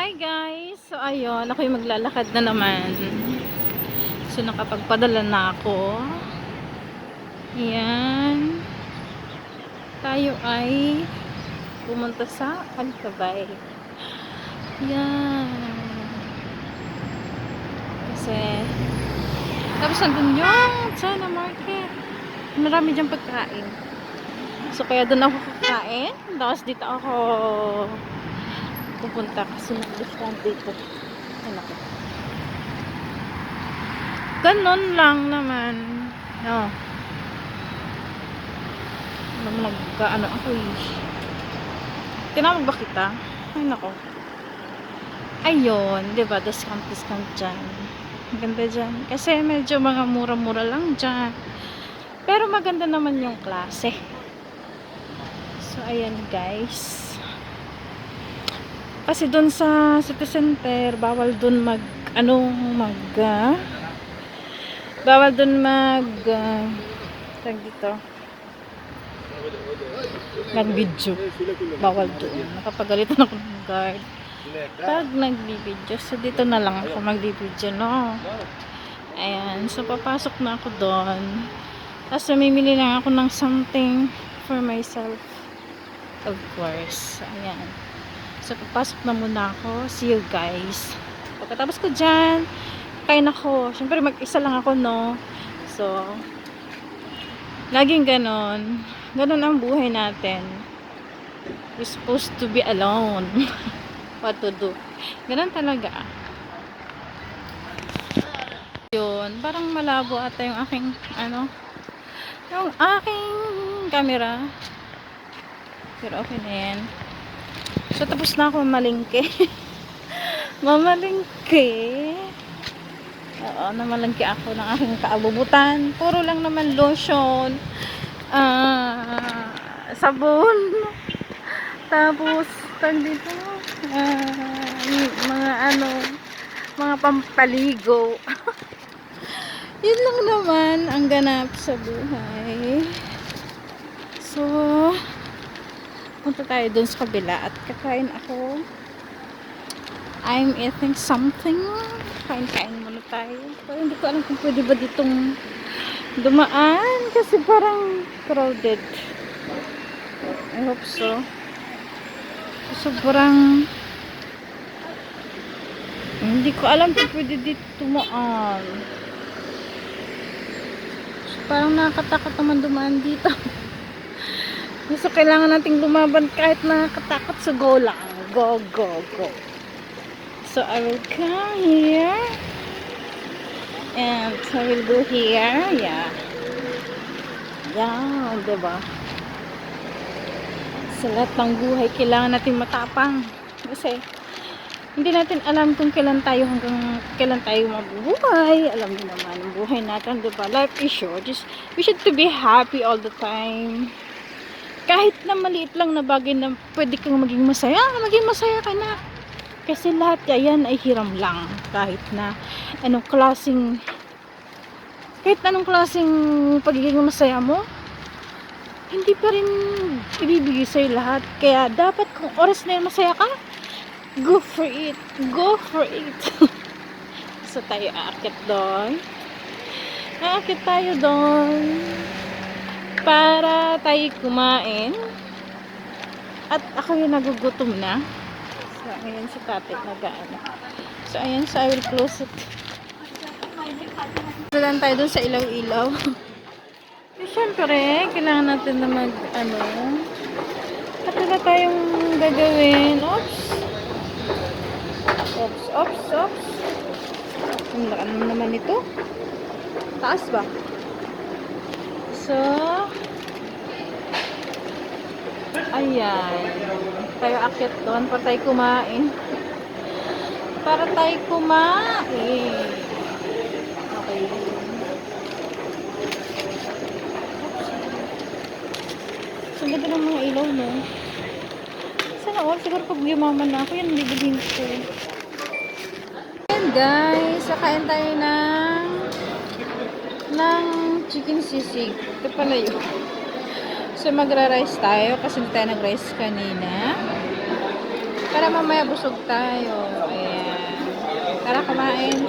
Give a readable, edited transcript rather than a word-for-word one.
Hi guys! So ayun, ako yung maglalakad na naman. So nakapagpadala na ako. Ayan. Tayo ay pumunta sa Altabay. Ayan. Kasi tapos nandun yung China Market. Marami dyan pagkain. So kaya doon ako kakain. Tapos dito ako pupunta kasi nag-discount dito. Ayan ako. Ganon lang naman. No. Nag-ano ako eh. Tinawag ba kita? Ay nako. Ayun, 'di ba? Discount dyan. Ang ganda dyan. Kasi medyo mga mura-mura lang dyan. Pero maganda naman yung klase. So ayan guys. Kasi doon sa city center, bawal doon bawal doon tag dito. Nag-video. Bawal doon. Nakapagalitan ako ng guard. Pag nag-video, so dito na lang ako mag-video, no? Ayan. So, papasok na ako doon. Tapos, mamimili lang ako ng something for myself. Of course. Ayan. So, papasok na muna ako. See you guys. Pagkatapos ko dyan, kain ako. Siyempre, mag-isa lang ako, no? So, laging ganon. Ganon ang buhay natin. We're supposed to be alone. What to do. Ganon talaga. Yun. Parang malabo ata yung aking, yung aking camera. Pero okay na yan. So, tapos na ako mamalingke. Mamalingke. Oo, namalingke ako ng aking kaabubutan. Puro lang naman lotion. Sabon. Tapos, dito, mga pampaligo. Yun lang naman ang ganap sa buhay. So, punta tayo dun sa kabila at kakain ako. I'm eating something. Kain-kain muna tayo. Pero hindi ko alam kung pwede ba ditong dumaan kasi parang crowded. I hope so. Sobrang hindi ko alam kung pwede dito dumaan. So, parang nakakatakot naman dumaan dito. So kailangan nating lumaban kahit nakakatakot. So go lang. Go, go, go. So I will come here. And I will go here. Yeah. Yeah, diba? Sa lahat ng buhay, kailangan natin matapang. Kasi, hindi natin alam kung kailan tayo mabubuhay. Alam mo naman, ang buhay natin, diba? Life is short. We should to be happy all the time. Kahit na maliit lang na bagay na pwede kang maging masaya ka na. Kasi lahat yan ay hiram lang. Kahit anong klaseng pagiging masaya mo, hindi pa rin ibibigay sa'yo lahat. Kaya dapat kung oras na yun masaya ka, go for it. Go for it. So tayo aakyat doon. Aakyat tayo doon para tayo kumain. At ako yung nagugutom na. So ayan si Tate nag-aano. So ayan, so I will close it. Dalan tayo dun sa ilaw-ilaw. So, syempre, kailangan natin na wala tayong gagawin. Oops. Oops, oops, oops. Ano naman ito? Taas ba? So, ayan. Tayo akyat doon para tayo kumain. Okay. So, ganda ng mga ilaw, no? Sana all, siguro pag yumaman na ako, yan bibilhin ko. Ayan guys, kakain tayo ng chicken sisig. Ito pala yun. So, magra-rice tayo kasi hindi tayo nag-rice kanina. Para mamaya busog tayo. Ayan. Tara, kumain.